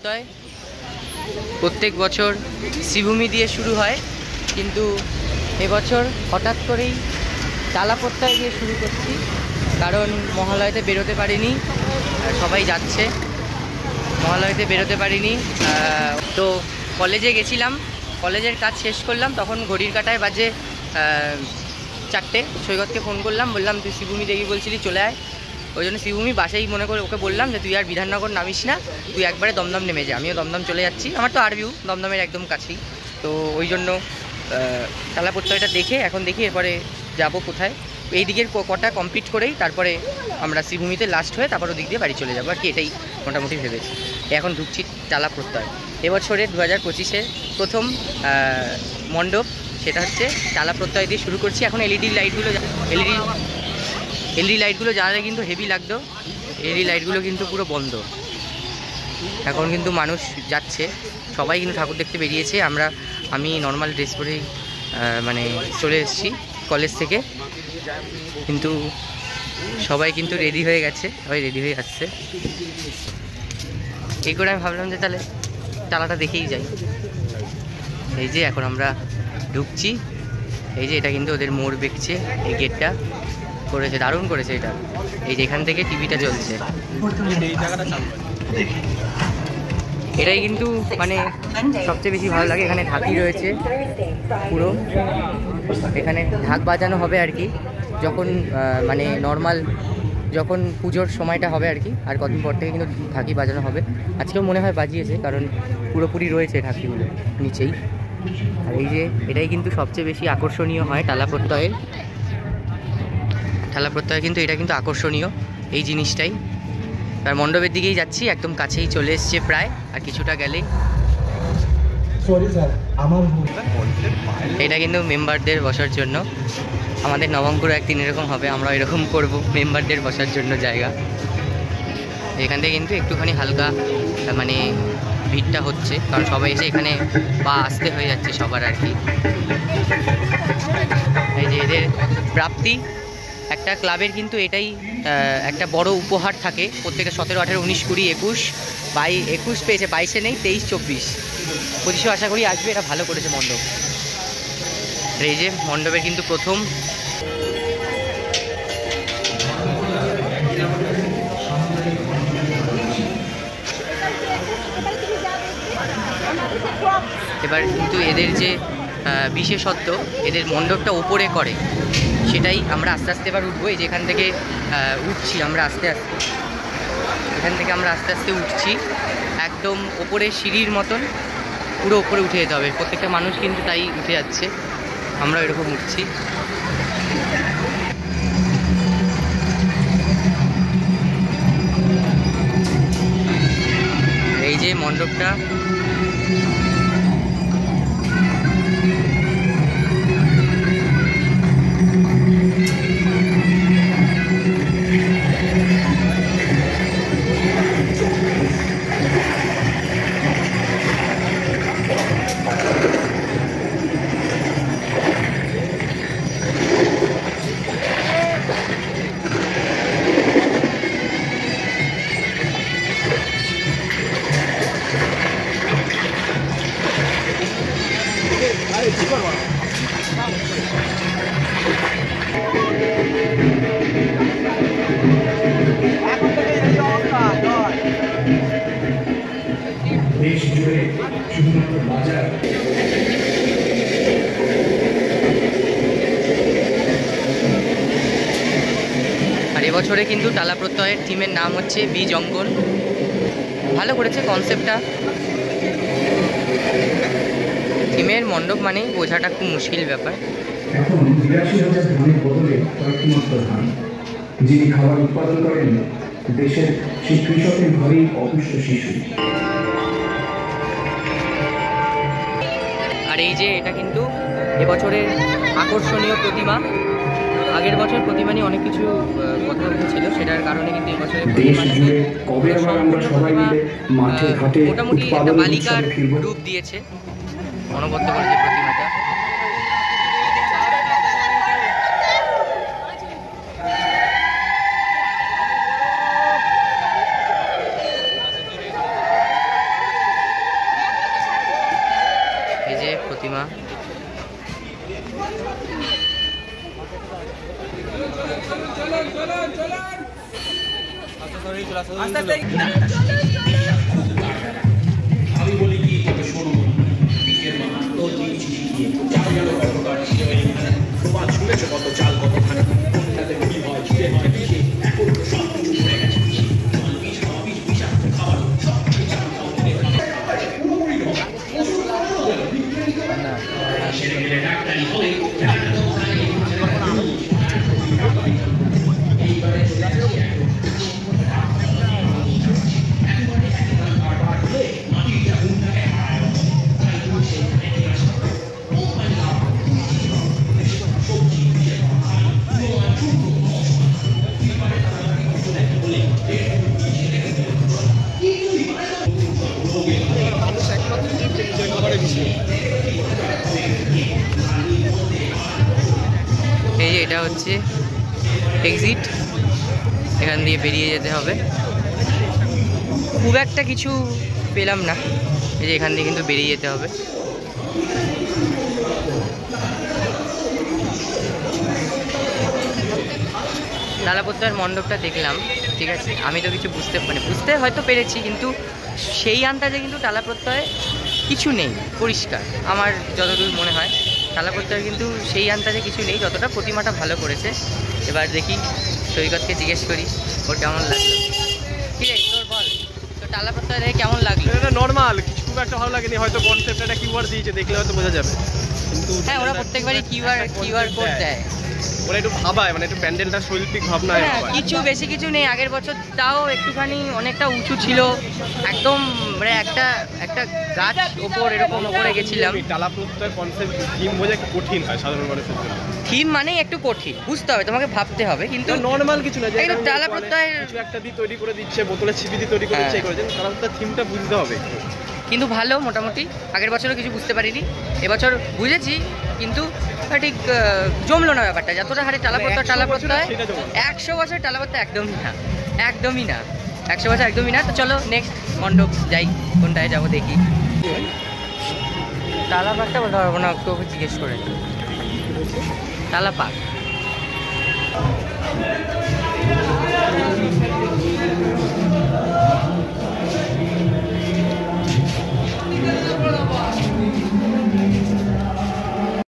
প্রত্যয় প্রত্যেক বছর শ্রীভূমি দিয়ে শুরু হয়, কিন্তু এবছর হঠাৎ করেই টালা প্রত্যয় দিয়ে শুরু করছি, কারণ মহালয়াতে বেরোতে পারিনি, সবাই যাচ্ছে, মহালয়াতে বেরোতে পারিনি। তো কলেজে গেছিলাম, কলেজের কাজ শেষ করলাম, তখন ঘড়ির কাঁটায় বাজে 4টে। সৈকতকে ফোন করলাম, বললাম তুই শ্রীভূমি দেখবি বলছিলি, চলে আয়। ওই জন্য শ্রীভূমি বাসেই মনে করে ওকে বললাম যে তুই আর বিধাননগর নামিস না, তুই একবারে দমদম নেমে যা। আমিও দমদম চলে যাচ্ছি, আমার তো আরভিউ দমদমের একদম কাছেই। তো ওই জন্য টালা প্রত্যয়টা দেখে এখন দেখি এরপরে যাব কোথায়। এই দিকের কটা কমপ্লিট করেই তারপরে আমরা শ্রীভূমিতে লাস্ট হয়ে তারপর ওদিক দিয়ে বাড়ি চলে যাবো আর কি, এটাই মোটামুটি ভেবেছি। এখন ঢুকছি টালা প্রত্যয়। এবছরের 2025-এর প্রথম মণ্ডপ, সেটা হচ্ছে টালা প্রত্যয় দিয়ে শুরু করছি। এখন এলইডি লাইটগুলো জ্বালালে কিন্তু হেভি লাগতো, এলইডি লাইটগুলো কিন্তু পুরো বন্ধ। এখন কিন্তু মানুষ যাচ্ছে, সবাই কিন্তু ঠাকুর দেখতে বেরিয়েছে। আমি নর্মাল ড্রেস পরেই মানে চলে এসেছি কলেজ থেকে, কিন্তু সবাই কিন্তু রেডি হয়ে গেছে, সবাই রেডি হয়ে আসছে। এই করে আমি ভাবলাম যে তাহলে টালাটা দেখেই যাই। এই যে এখন আমরা ঢুকছি, এই যে এটা কিন্তু ওদের মোড় বেঁকছে, এই গেটটা করেছে, দারুণ করেছে এটা। এই যে এখান থেকে টিভিটা চলছে, এটাই কিন্তু মানে সবচেয়ে বেশি ভালো লাগে। এখানে ঢাকি রয়েছে পুরো, এখানে ঢাক বাজানো হবে আর কি, যখন মানে নর্মাল যখন পুজোর সময়টা হবে আর কি। আর কদিন পর থেকে কিন্তু ঢাকি বাজানো হবে, আজকেও মনে হয় বাজিয়েছে, কারণ পুরোপুরি রয়েছে ঢাকিগুলো নিচেই। আর এই যে এটাই কিন্তু সবচেয়ে বেশি আকর্ষণীয় হয় টালা প্রত্যয়ে কিন্তু এটা কিন্তু আকর্ষণীয় এই জিনিসটাই। আর মণ্ডপের দিকেই যাচ্ছি, একদম কাছেই চলে এসছে প্রায়, আর কিছুটা গেলেই। এটা কিন্তু মেম্বারদের বসার জন্য, আমাদের নবমপুরে একদিন এরকম হবে, আমরা এরকম করব মেম্বারদের বসার জন্য জায়গা। এখান থেকে কিন্তু একটুখানি হালকা মানে ভিড়টা হচ্ছে, কারণ সবাই এসে এখানে পা আসতে হয়ে যাচ্ছে সবার আর কি। এই যে এদের প্রাপ্তি, একটা ক্লাবের কিন্তু এটাই একটা বড় উপহার থাকে প্রত্যেকে। 17, 18, 19, 20, 21 পেয়েছে, 22-এ নেই, 23, 24, 25-এ আশা করি আসবে। এটা ভালো করেছে মণ্ডপ। এই যে মণ্ডপের কিন্তু প্রথম এবার কিন্তু এদের যে বিশেষত্ব, এদের মণ্ডপটা ওপরে করে, সেটাই আমরা আস্তে আস্তে এবার উঠবো। এই যে এখান থেকে উঠছি আমরা আস্তে আস্তে, এখান থেকে আমরা আস্তে আস্তে উঠছি একদম ওপরে সিঁড়ির মতন, পুরো ওপরে উঠে যেতে হবে। প্রত্যেকটা মানুষ কিন্তু তাই উঠে যাচ্ছে, আমরা এরকম উঠছি। এই যে মণ্ডপটা, আর এবছরে কিন্তু টালা প্রত্যয়ের থিমের নাম হচ্ছে বীজ অঙ্কন। ভালো করেছে কনসেপ্টটা। থিমের মণ্ডপ মানেই বোঝাটা খুব মুশকিল ব্যাপার। এখন ৮২,০০০ ধানের বদলে কয়েকটি মাত্র ধান, যিনি খাবার উৎপাদন করেন দেশের সেই কৃষকের ঘরেই অপুষ্ট শিশু। আর এই যে এটা কিন্তু এবছরের আকর্ষণীয় প্রতিমা। আগের বছর প্রতিমা নিয়ে অনেক কিছু কথা উঠেছিল, সেটার কারণে কিন্তু এবছরের মোটামুটি একটা বালিকার রূপ দিয়েছে, অনবদ্য করেছে প্রতিমাটা। আমি বলি কি তবে শোনো বিকের মা তো জিনিস শিখিয়ে চাল গেল কতবার তোমার ছুটেছে কত চাল কতখানি কোনটাতে কি হয় ছিঁড়ে হয় পিঠে এখন তো সব কিছু পড়ে গেছে পিঠে জল বীজ খাওয়া বীজ বিষাক্ত খাবার সব কিছু চাল খাওয়া পুরোপুরি সেরে গেলে ডাক্তারি হবে এইবারে চলে যাচ্ছি এই যে এটা হচ্ছে এক্সিট, এখান দিয়ে বেরিয়ে যেতে হবে। খুব একটা কিছু পেলাম না, এই যে এখান দিয়ে কিন্তু বেরিয়ে যেতে হবে। তালাপত্রার মণ্ডপটা দেখলাম, ঠিক আছে, আমি তো কিছু বুঝতে হয়তো পেরেছি, কিন্তু সেই আন্দাজে কিন্তু তালাপত্রায় কিছু নেই, পরিষ্কার আমার যতদূর মনে হয়। তালাপত্রায় কিন্তু সেই আন্দাজে কিছু নেই, যতটা প্রতিমাটা ভালো করেছে। এবার দেখি সৈকতকে জিজ্ঞেস করি ওর কেমন লাগলো। ঠিক আছে, তোর বল, তো তালাপত্রায় দেখে কেমন লাগলো? এটা নর্মাল, কিছু খুব একটা ভালো লাগেনি, হয়তো কনসেপ্ট একটা কিউআর দিয়েছে, দেখলে হয়তো বোঝা যাবে। কিন্তু হ্যাঁ, ওরা প্রত্যেকবারই কিউআর কোড দেয়, ওরা একটু ভাবায়, মানে একটু প্যান্ডেলটা শৈল্পিক ভাবনায় ভাবায়। কিছু বেশি কিছু নেই। আগের বছর তাও একটুখানি অনেকটা উঁচু ছিল, একদম মানে একটা গাছ ওপর এরকম উপরে গেছিলাম। তালাপত্রার কনসেপ্ট থিম বোঝা একটু কঠিন হয় সাধারণ মানুষের জন্য। থিম মানেই একটু কঠিন, বুঝতে হবে, তোমাকে ভাবতে হবে। কিন্তু নর্মাল কিছু না, যে তালাপত্রায় কিছু একটা দিয়ে তৈরি করে দিচ্ছে, বোতলে ছিপি দিয়ে তৈরি করে দিচ্ছে, এই করেছেন। তালাপত্রার থিমটা বুঝতে হবে। কিন্তু ভালো, মোটামুটি। আগের বছরও কিছু বুঝতে পারিনি, এবছর বুঝেছি, কিন্তু ঠিক জমলো না ব্যাপারটা। যতটা হারে তালাপত্রা 100 বছর তালাপত্রা একদমই না 100 বছর একদমই না। তো চলো নেক্সট মণ্ডপ যাই, কোনটায় যাবো দেখি। তালাপাকটা বলতে পারবো না, ওকে জিজ্ঞেস করে। তালাপাক